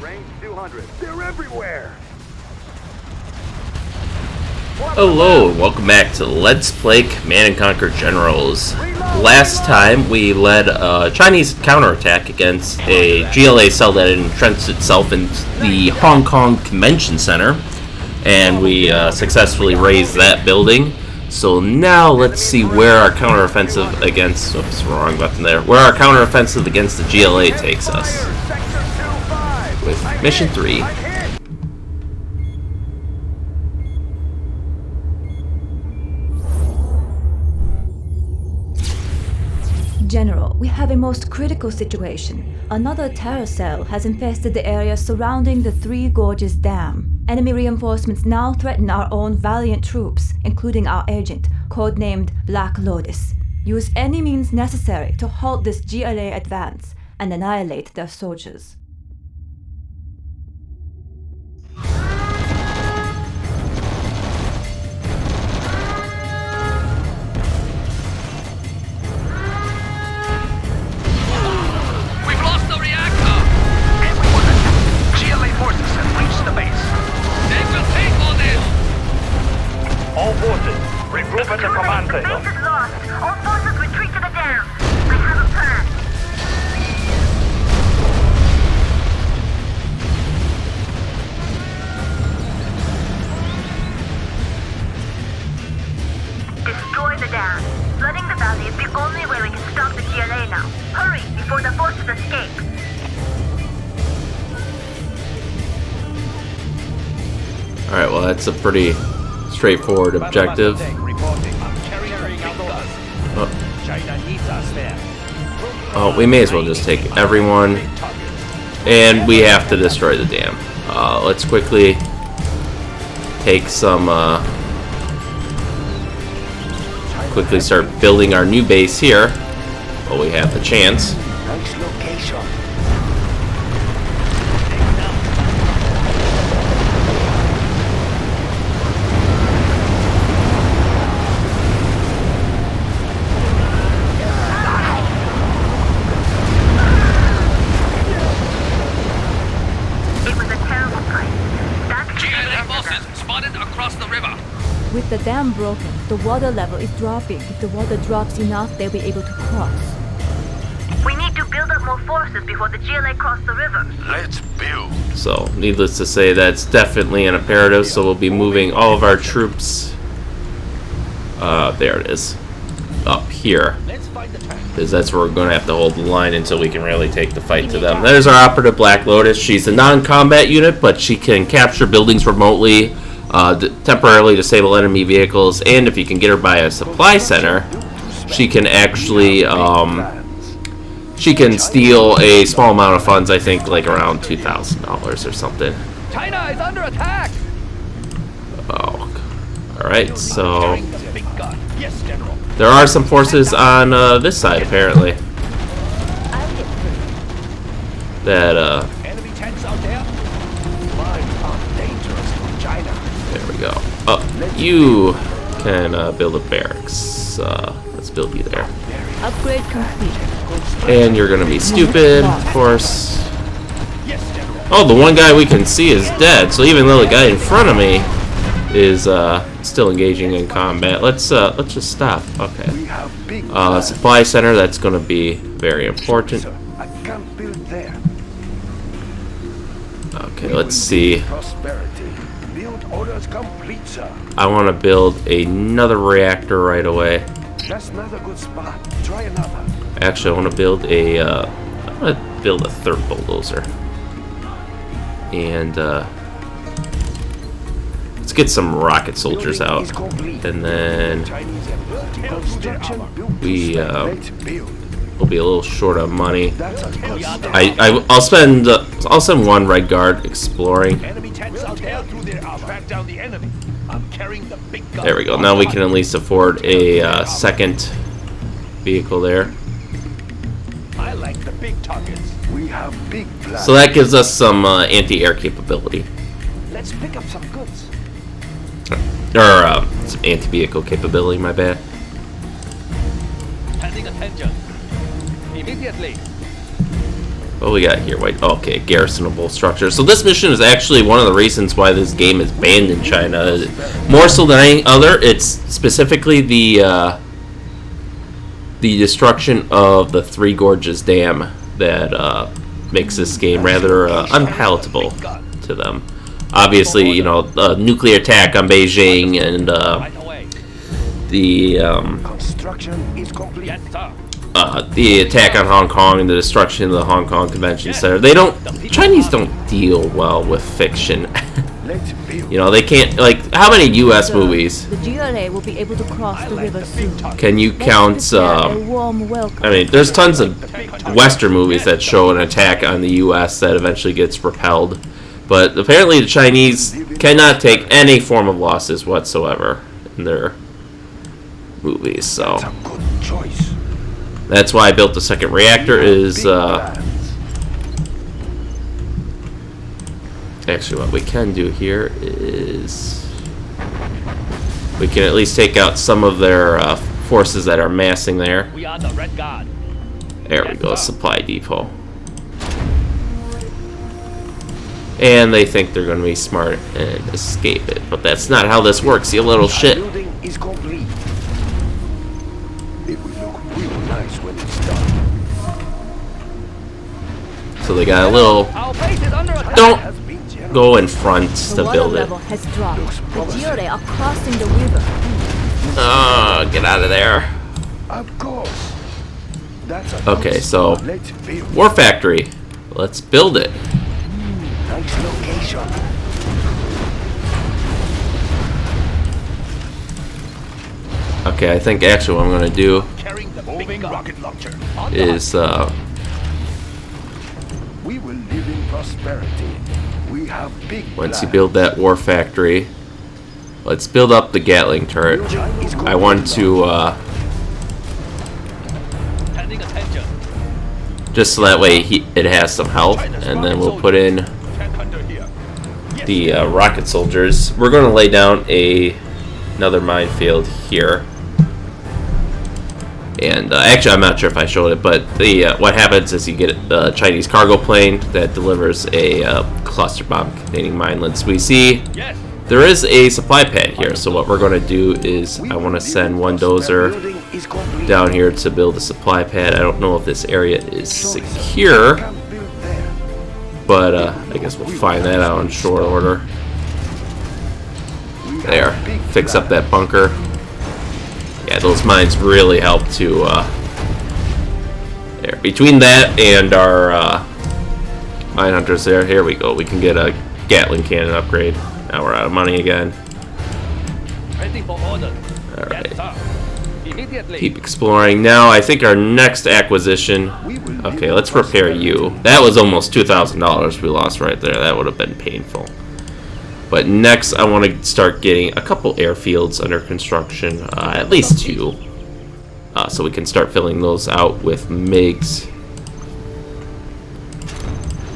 Range 200. They're everywhere. Hello, and welcome back to Let's Play Command & Conquer Generals. Last time we led a Chinese counterattack against a GLA cell that had entrenched itself in the Hong Kong Convention Center, and we successfully razed that building. So now let's see where our counteroffensive against, oops, wrong button there, where our counteroffensive against the GLA takes us with Mission 3. General, we have a most critical situation. Another terror cell has infested the area surrounding the Three Gorges Dam. Enemy reinforcements now threaten our own valiant troops, including our agent, codenamed Black Lotus. Use any means necessary to halt this GLA advance and annihilate their soldiers. All forces, regroup at the command center. The base is lost. All forces retreat to the dam. I have a plan. Destroy the dam. Flooding the valley is the only way we can stop the GLA now. Hurry, before the forces escape. Alright, well that's a pretty straightforward objective. Oh, we may as well just take everyone, and we have to destroy the dam. Let's quickly take some, quickly start building our new base here while we have the chance. Nice location. With the dam broken, the water level is dropping. If the water drops enough, they'll be able to cross. We need to build up more forces before the GLA cross the river. Let's build. So, needless to say, that's definitely an imperative, so we'll be moving all of our troops, there it is, up here. Because that's where we're going to have to hold the line until we can really take the fight to them. There's our operative Black Lotus. She's a non-combat unit, but she can capture buildings remotely, temporarily disable enemy vehicles, and if you can get her by a supply center, she can actually, she can steal a small amount of funds, I think like around $2,000 or something. China is under attack. Oh, alright, so there are some forces on this side apparently that Enemy tanks out there. Mine are dangerous from China. there we go. Oh, you can build a barracks. Let's build you there. Upgrade complete. And you're gonna be stupid, of course. Oh, the one guy we can see is dead. So even though the guy in front of me is still engaging in combat, let's just stop. Okay. Supply center. That's gonna be very important. I can't build there. Okay, let's see. Prosperity. Build orders complete, sir. I want to build another reactor right away. That's not a good spot. Try another. Actually, I want to build a third bulldozer. And let's get some rocket soldiers out, and then we'll be a little short on money. I'll send one Red Guard exploring. There we go. Now we can at least afford a second vehicle there. I like the big targets. We have big plans. So that gives us some anti-air capability. Let's pick up some goods. Or some anti-vehicle capability, my bad. Paying attention. Immediately. What we got here? Wait, okay, garrisonable structure. So this mission is actually one of the reasons why this game is banned in China. More so than any other, it's specifically the destruction of the Three Gorges Dam that makes this game rather unpalatable to them. Obviously, you know, the nuclear attack on Beijing and the attack on Hong Kong and the destruction of the Hong Kong Convention Center. Chinese don't deal well with fiction. You know, they can't, like, how many U.S. movies The GLA will be able to cross the river soon. can you count? I mean, there's tons of Western movies that show an attack on the U.S. that eventually gets repelled. But apparently the Chinese cannot take any form of losses whatsoever in their movies, so that's why I built the second reactor. Is actually what we can do here is we can at least take out some of their forces that are massing there. We are the Red Guard. There we go, supply depot. And they think they're going to be smart and escape it, but that's not how this works, you little shit. Building is complete. It will look real nice when it's done. So they got a little. Our base is under attack. Don't go in front to The water build it. level has dropped. The GLA are crossing the river. Oh, get out of there. Of course. That's a Okay, so let's build. war factory. Let's build it. Nice location. Okay, I think actually what I'm gonna do Carrying the moving rocket launcher. is We will live in prosperity. We have big once you plans. build that war factory, let's build up the Gatling turret. I want to Standing attention. just so that way it has some health, and then we'll put in Tank hunter here. the rocket soldiers. We're going to lay down another minefield here. And actually, I'm not sure if I showed it, but the what happens is you get the Chinese cargo plane that delivers a cluster bomb containing minelets. We see Yes. there is a supply pad here, so what we're going to do is I want to send one dozer Building is complete. down here to build a supply pad. I don't know if this area is secure, Can build there. but I guess we'll find that out in short order. There, fix up that bunker. Yeah, those mines really help to there. Between that and our mine hunters there, here we go. We can get a Gatling cannon upgrade. Now we're out of money again. Ready for order. Alright. Yes, sir. Immediately. Keep exploring. Now I think our next acquisition. Okay, let's repair you. That was almost $2,000 we lost right there. That would have been painful. But next, I want to start getting a couple airfields under construction, at least 2, so we can start filling those out with MiGs.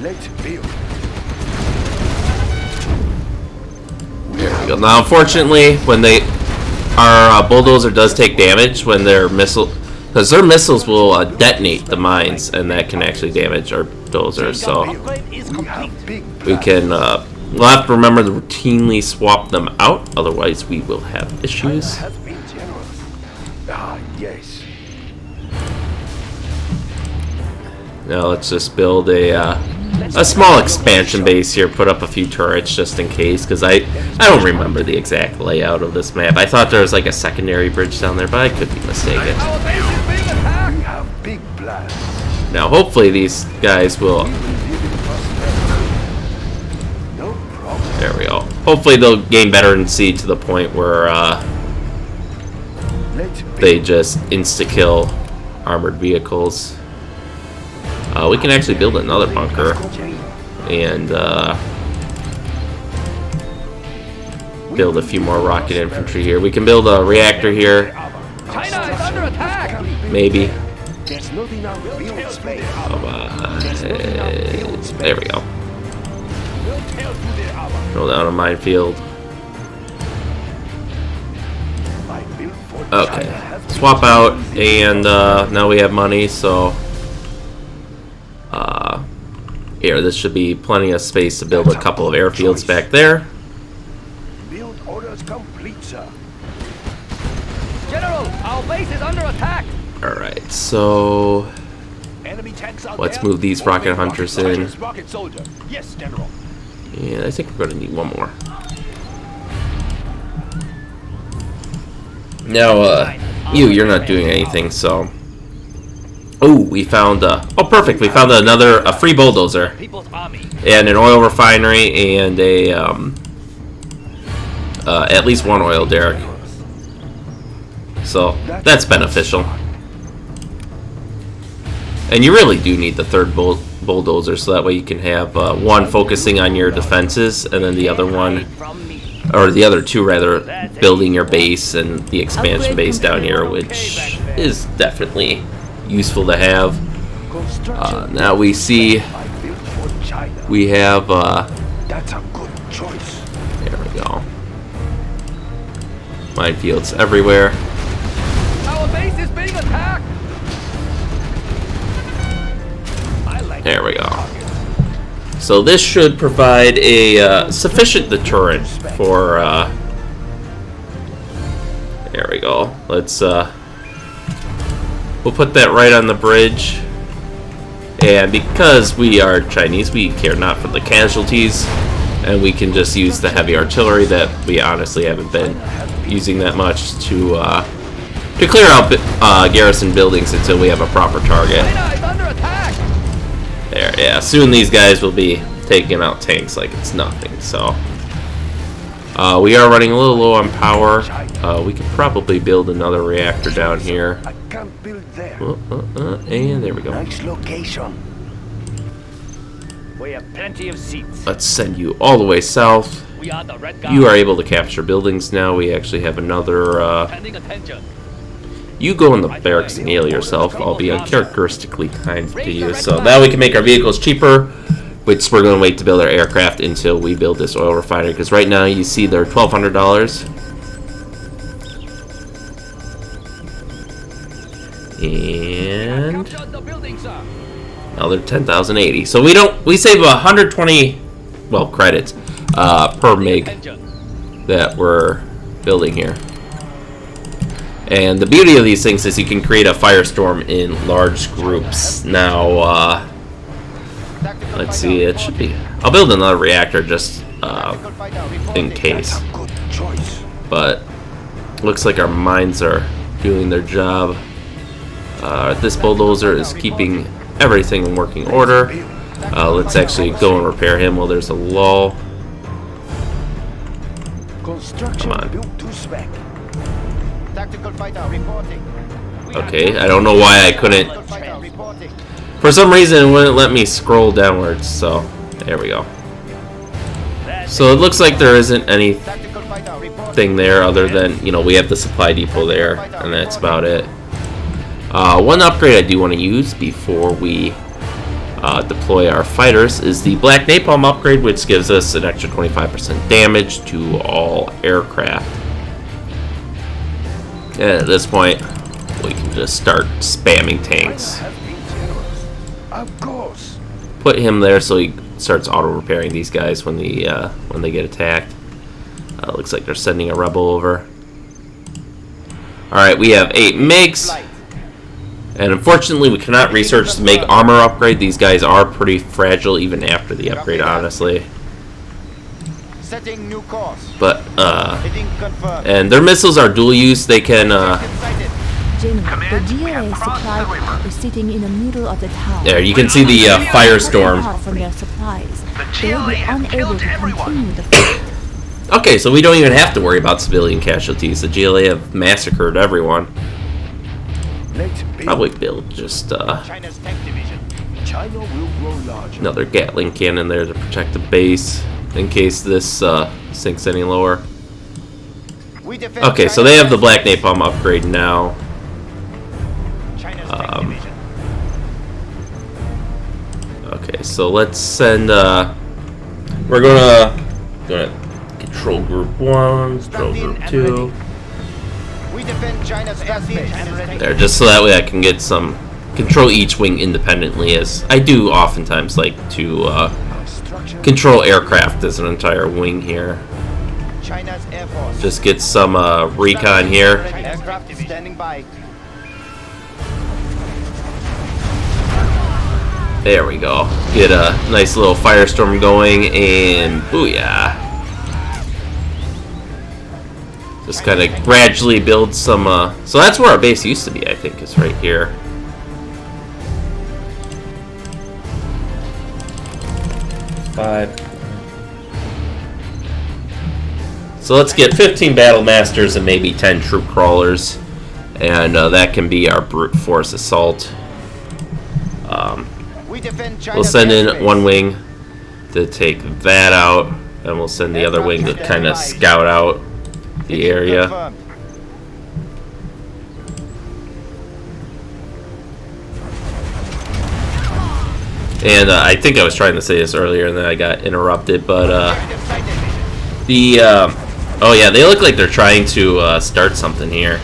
Let's build. There we go. Now, unfortunately, when our bulldozer does take damage when their missile, because their missiles will detonate the mines, and that can actually damage our dozers. So Upgrade is complete. we can. We'll have to remember to routinely swap them out, otherwise we will have issues. Has been generous. Ah, yes. Now let's just build a small expansion base here, put up a few turrets just in case, because I don't remember the exact layout of this map. I thought there was like a secondary bridge down there, but I could be mistaken. Our base is being attacked. We have big plans. Now hopefully these guys will. There we go. Hopefully they'll gain veterancy to the point where they just insta-kill armored vehicles. We can actually build another bunker and build a few more rocket infantry here. We can build a reactor here, China is under attack. maybe. There's not enough field space. There we go. We'll tear through their armor. Throw down a minefield. My build for Okay, China has been swap out, and now we have money, so Here, this should be plenty of space to build a couple of airfields back there. Build orders complete, sir. General, our base is under attack. Alright, so Enemy tanks out let's there. move these rocket hunters in. Rocket soldier. Yes, General. And I think we're going to need one more. Now, you're not doing anything, so... Oh, we found, oh, perfect, we found a free bulldozer. People's army. And an oil refinery and a, at least one oil derrick. So, that's beneficial. And you really do need the third bulldozer, so that way you can have one focusing on your defenses, and then the other one, or the other two rather, building your base and the expansion base down here, which is definitely useful to have. Now we see we have That's a good choice. there we go, minefields everywhere. Our base is being attacked. There we go. So this should provide a sufficient deterrent for there we go. Let's we'll put that right on the bridge. And because we are Chinese, we care not for the casualties, and we can just use the heavy artillery that we honestly haven't been using that much to clear out garrison buildings until we have a proper target. China is under attack. There, yeah. Soon these guys will be taking out tanks like it's nothing. So we are running a little low on power. We could probably build another reactor down here. I can't build there. And there we go. Nice location. We have plenty of seats. Let's send you all the way south. We are the Red Guard. You are able to capture buildings now. We actually have another. Paying attention. You go in the barracks and heal yourself. I'll be uncharacteristically kind to you. So now we can make our vehicles cheaper, which we're going to wait to build our aircraft until we build this oil refinery. Because right now you see they're $1,200. And Captured the building, sir. now they're 10,080. So we save 120 credits per meg Attention. that we're building here. And the beauty of these things is you can create a firestorm in large groups. Now, let's see, it should be... I'll build another reactor just in case. Good choice. But looks like our mines are doing their job. This bulldozer is keeping everything in working order. Let's actually go and repair him while there's a lull. Construction Come on. built to spec. Tactical fighter reporting. Okay, I don't know why I couldn't... Fighter reporting. For some reason it wouldn't let me scroll downwards, so there we go. So it looks like there isn't anything Tactical fighter reporting. there other than, you know, we have the supply depot there, and that's about it. One upgrade I do want to use before we deploy our fighters is the Black Napalm upgrade, which gives us an extra 25% damage to all aircraft. And at this point, we can just start spamming tanks. Have been generous. Of course. Put him there so he starts auto-repairing these guys when they get attacked. Looks like they're sending a rebel over. Alright, we have 8 MiGs. And unfortunately, we cannot research the MiG armor upgrade. These guys are pretty fragile even after the upgrade, honestly. Setting new course. But, Heading confirmed. and their missiles are dual use. They can, Sighted. General, the GLA supply depot is sitting in the middle of the town. there, you can see the firestorm. Apart from their supplies, they will GLA be have unable killed to everyone. continue the fight. Okay, so we don't even have to worry about civilian casualties. The GLA have massacred everyone. Let's build. Probably build just China's tank division. China will grow larger. another Gatling cannon there to protect the base in case this sinks any lower. We defend Okay, so China's they have the tank Black Napalm upgrade now. China's tank division. Okay, so let's send. We're gonna control group 1, control group 2. We defend China's airspace. There, just so that way I can get some control each wing independently, as I do oftentimes like to control aircraft as an entire wing here. China's Air Force. Just get some recon here. Aircraft standing by. There we go. Get a nice little firestorm going, and booyah. Just kind of gradually build some, so that's where our base used to be, I think, is right here. So let's get 15 battle masters and maybe 10 troop crawlers, and that can be our brute force assault. We'll send in one wing to take that out, and we'll send the other wing to kind of scout out the area. And I think I was trying to say this earlier and then I got interrupted, but oh yeah, they look like they're trying to start something here.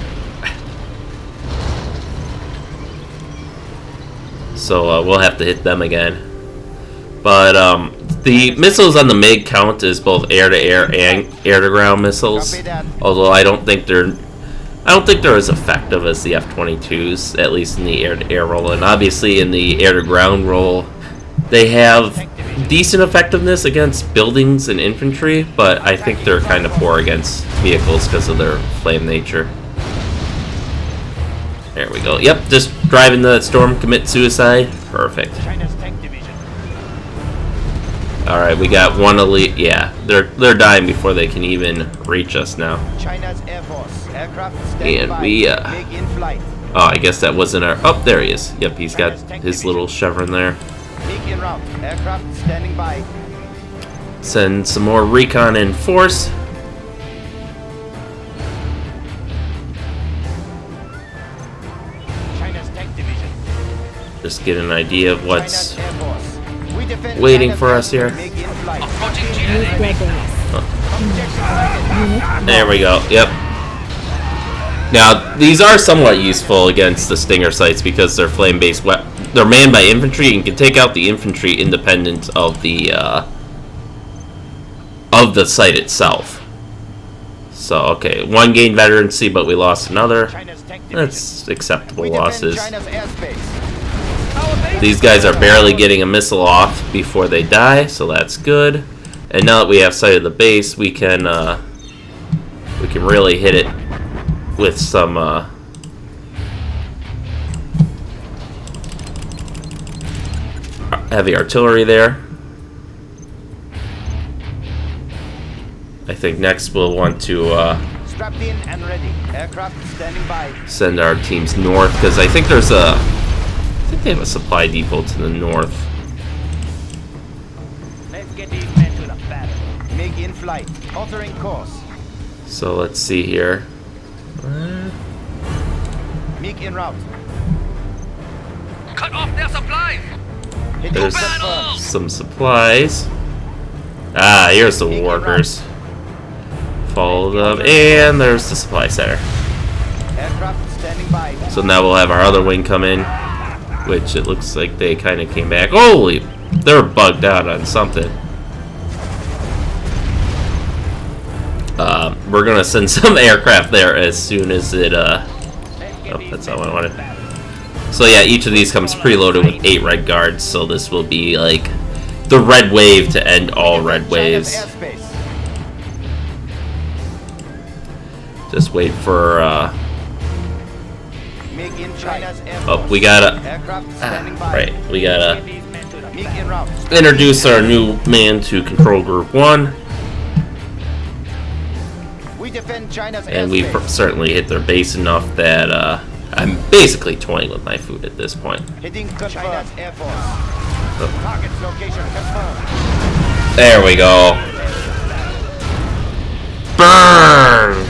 So we'll have to hit them again. But the missiles on the MiG count as both air-to-air and air-to-ground missiles. Although I don't think they're as effective as the F-22s, at least in the air-to-air role. And obviously in the air-to-ground role, they have decent effectiveness against buildings and infantry, but I think they're kind of poor against vehicles because of their flame nature. There we go. Yep, just drive into that storm, commit suicide. Perfect. Alright, we got one elite. Yeah, they're dying before they can even reach us now. China's Air Force. Aircraft and we oh, I guess that wasn't our. Oh, there he is. Yep, he's got his little chevron there. Aircraft standing by. Send some more recon in force. China's tank division. Just get an idea of what's waiting for us here. There we go. Yep. Now, these are somewhat useful against the Stinger sites because they're flame-based weapons. They're manned by infantry and can take out the infantry independent of the site itself. So, okay, one gained veterancy, but we lost another. That's acceptable losses. These guys are barely getting a missile off before they die, so that's good. And now that we have sight of the base, we can really hit it with some heavy artillery there. I think next we'll want to strapped in and ready. Aircraft standing by. Send our teams north because I think there's I think they have a supply depot to the north. Let's get these men to the battle. MiG in flight. Altering course. So let's see here. MiG en route. Cut off their supplies. There's some supplies. Ah, here's the workers. Follow them, and there's the supply center. Aircraft standing by. So now we'll have our other wing come in, which it looks like they kind of came back. Holy, they're bugged out on something. We're gonna send some aircraft there as soon as it. Oh, that's not what I wanted. So yeah, each of these comes preloaded with 8 red guards. So this will be like the red wave to end all red waves. Just wait for. Oh, we gotta. Right, we gotta introduce our new man to Control Group 1. And we certainly hit their base enough that I'm basically toying with my food at this point. China's Air Force. Target's location confirmed. There we go. Burn!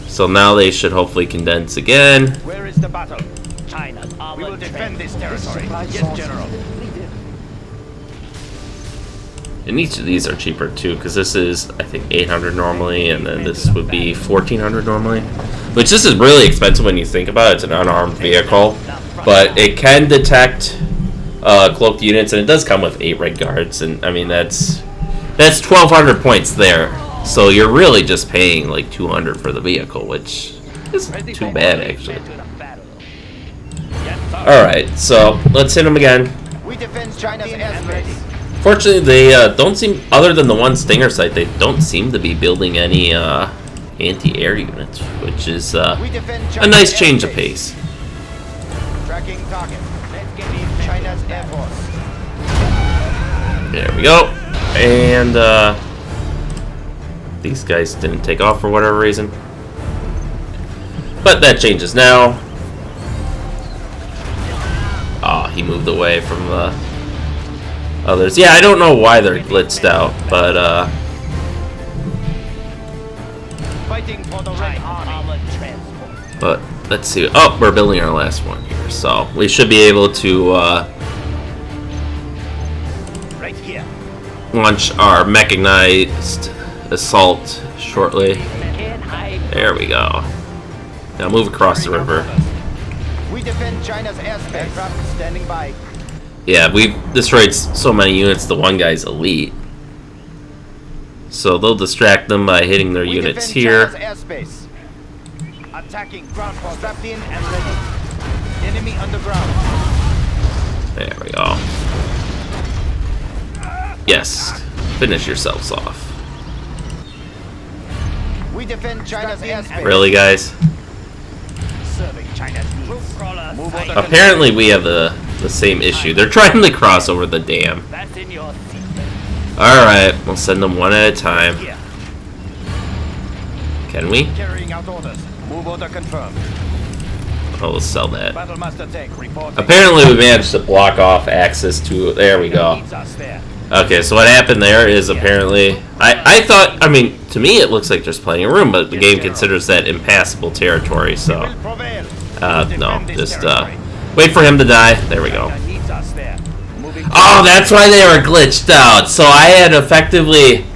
So now they should hopefully condense again. Where is the battle? China's armored. We will defend this territory. Yes, General. And each of these are cheaper too, because this is, I think, 800 normally, and then this would be 1400 normally. Which this is really expensive when you think about it. It's an unarmed vehicle, but it can detect cloaked units, and it does come with 8 red guards. And I mean, that's 1200 points there. So you're really just paying like 200 for the vehicle, which isn't too bad actually. All right, so let's hit them again. We defend China's airspace. Fortunately, they don't seem, other than the one Stinger site, they don't seem to be building any anti-air units, which is a nice change of pace. Tracking target. China's Air Force. There we go. And these guys didn't take off for whatever reason. But that changes now. Ah, he moved away from the others. Yeah, I don't know why they're blitzed out, but Fighting for the Red Army. but let's see. Oh, we're building our last one here, so we should be able to Right here. launch our mechanized assault shortly. There we go. Now move across the river. We defend China's airspace. Aircraft standing by. Yeah, we've destroyed so many units, the one guy's elite. So they'll distract them by hitting their units here. China's airspace. Attacking ground force. Strapped in and ready. Enemy underground. There we go. Yes, finish yourselves off. We defend China's airspace. Really, guys? Serving China's needs. Move on the Apparently we have the same issue. They're trying to cross over the dam. Alright, we'll send them one at a time. Can we? carrying out orders. Move order confirmed. Oh, we'll sell that. Battlemaster tank reporting. Apparently we managed to block off access to... There we go. Needs us there. Okay, so what happened there is apparently... I thought... I mean, to me it looks like there's plenty of room, but the game considers that impassable territory, so... Will prevail. No, just wait for him to die. There we go. Needs us there. Moving Oh, that's why they were glitched out. So I had effectively...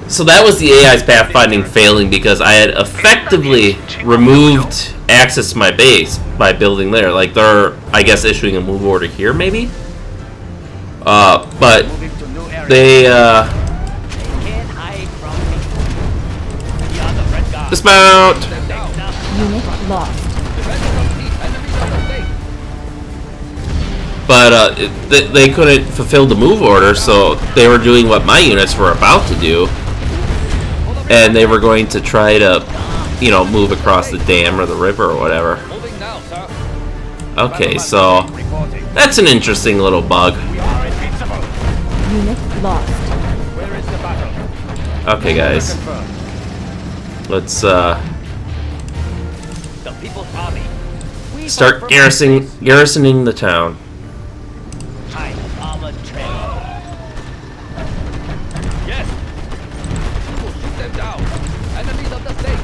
So that was the AI's pathfinding failing because I had effectively removed access to my base by building there. Like they're, I guess, issuing a move order here, maybe? But moving to new area. they, Can't hide from me. The other red guard. dismount! Unit lost. But they couldn't fulfill the move order, so they were doing what my units were about to do. And they were going to try to, you know, move across the dam or the river or whatever. Moving now, sir. Okay, so Reporting. that's an interesting little bug. We are invincible. Unit lost. Where is the battle? Okay, guys, Confirmed. let's The People's Army. start garrisoning the town. High armored transport. Yes. We'll shoot them down. Enemies of the state.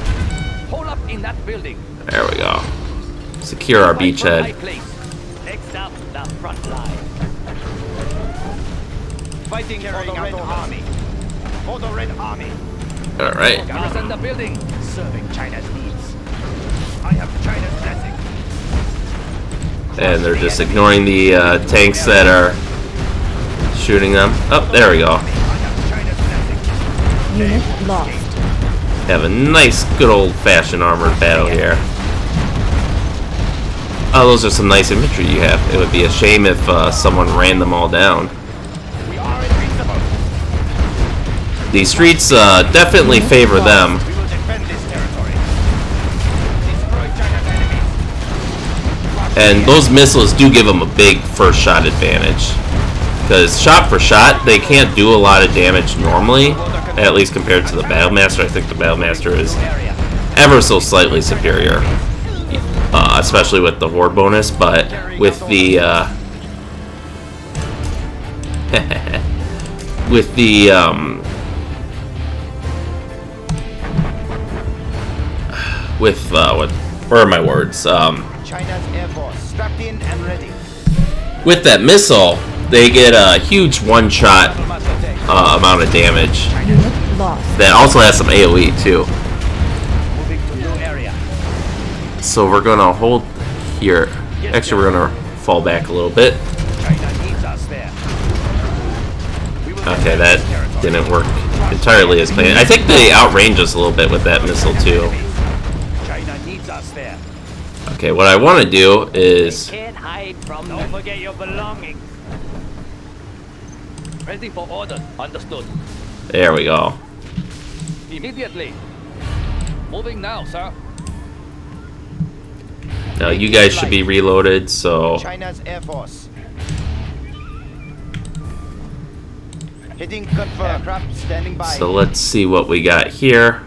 Hold up in that building. There we go. Secure our Fight from high beachhead. place. Next up, the front line. Fighting for the Red Army. For the Red Army. All right. Garrison the building. Serving China's needs. I have China's blessing. And they're just ignoring the tanks that are shooting them. Oh, there we go. I have China's blessing. Unit lost. Have a nice, good old-fashioned armored battle here. Oh, those are some nice infantry you have. It would be a shame if someone ran them all down. We are invincible. These streets definitely favor them. We will defend this territory. Destroy China's enemies. And those missiles do give them a big first shot advantage. Because shot for shot, they can't do a lot of damage normally. At least compared to the Battlemaster. I think the Battlemaster is ever so slightly superior. Especially with the Horde bonus. But with the... with the... what are my words? China's Air Force strapped in and ready. With that missile, they get a huge one-shot Battlemaster tank. amount of damage. Unit lost. That also has some AoE too. Moving to new area. So we're gonna hold here. Actually, we're gonna fall back a little bit. China needs us there. We will Okay, defend that this territory. didn't work entirely as planned. I think they outrange us a little bit with that missile too. China needs us there. Okay, what I want to do is Can't hide from Don't forget your belongings. Ready for orders. Understood. there we go. Immediately. Moving now, sir. Now you guys should be reloaded, so China's Air Force. Hitting confirmed. Aircraft standing by. let's see what we got here.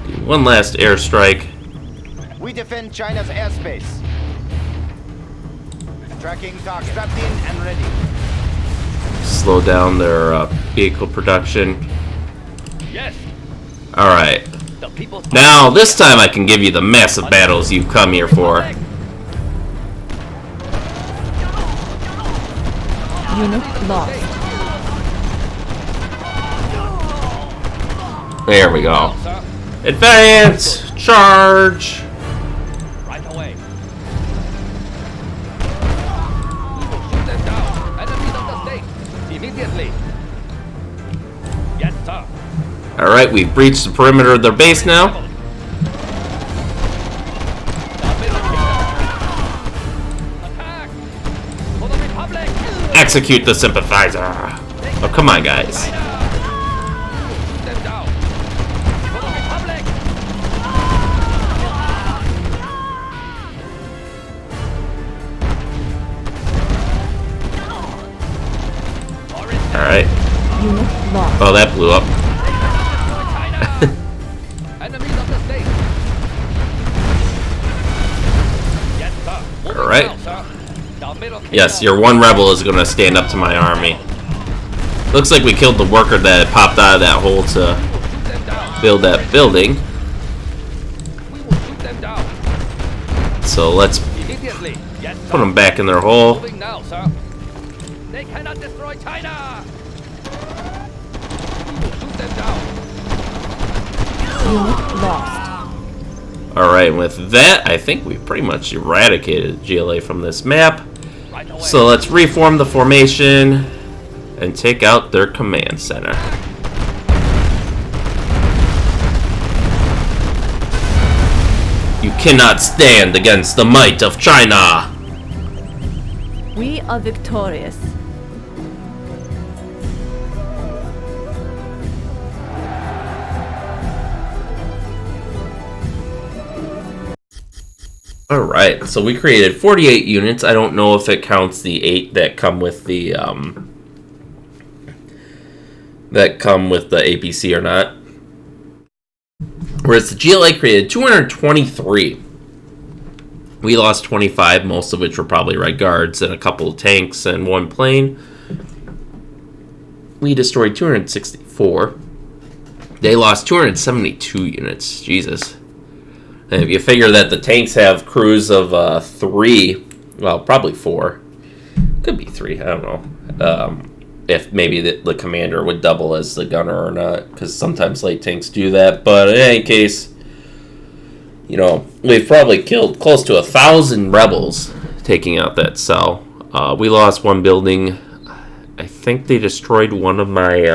Do one last airstrike. We defend China's airspace. Tracking target. Strapped in and ready. Slow down their vehicle production. Yes. All right. The people. Now this time I can give you the massive battles you've come here for. Unit lost. There we go. Sir. Advance! Charge! Right away. We will shoot them down. Enemies of the state. Immediately. Yes, sir. Alright, we've breached the perimeter of their base now. Attack! For the Republic! Execute the sympathizer. Oh, come on, guys. China! We will shoot them down. For the Republic! Alright. Unit lost. Oh, that blew up. China! Enemies of the state! Yes, sir. Moving Alright. now, sir. The middle Yes, kingdom. your one rebel is gonna stand up to my army. Looks like we killed the worker that popped out of that hole to We will shoot them down. build that building. We will shoot them down. So let's Immediately. Yes, sir. put them back in their hole. Moving now, sir. They cannot destroy China. We will shoot them down. Unit lost. Alright, with that, I think we've pretty much eradicated GLA from this map. Right away. So let's reform the formation and take out their command center. You cannot stand against the might of China! We are victorious. Alright, so we created 48 units. I don't know if it counts the 8 that come with the APC or not. Whereas the GLA created 223. We lost 25, most of which were probably Red Guards and a couple of tanks and one plane. We destroyed 264. They lost 272 units. Jesus. And if you figure that the tanks have crews of 3, well, probably 4. Could be 3, I don't know. If maybe the commander would double as the gunner or not, because sometimes light tanks do that. But in any case, you know, we've probably killed close to 1,000 rebels taking out that cell. We lost one building. I think they destroyed one of my...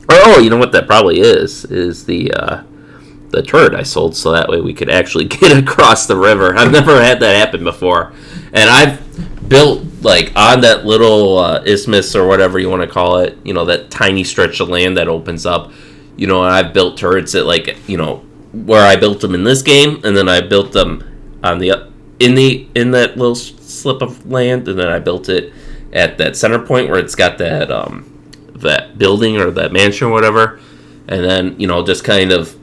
Oh, you know what that probably is the turret I sold, so that way we could actually get across the river. I've never had that happen before. And I've built, like, on that little isthmus or whatever you want to call it, you know, that tiny stretch of land that opens up, you know, and I've built turrets at, like, you know, where I built them in this game, and then I built them on the in that little slip of land, and then I built it at that center point where it's got that that building or that mansion or whatever, and then, you know, just kind of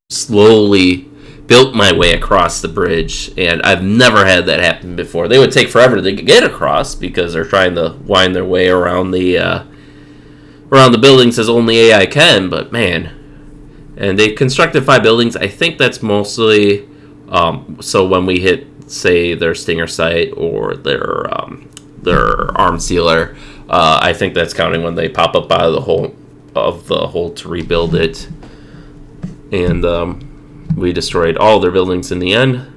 slowly built my way across the bridge. And I've never had that happen before. They would take forever to get across because they're trying to wind their way around the buildings as only AI can, but man. And they constructed 5 buildings. I think that's mostly so when we hit, say, their Stinger site or their arm sealer, I think that's counting when they pop up out of the hole to rebuild it. And we destroyed all their buildings in the end.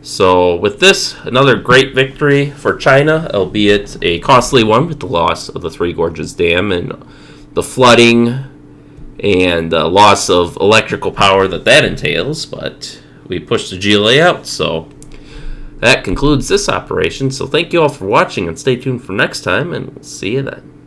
So with this, another great victory for China, albeit a costly one with the loss of the Three Gorges Dam and the flooding and loss of electrical power that entails. But we pushed the GLA out, so that concludes this operation. So thank you all for watching, and stay tuned for next time, and we'll see you then.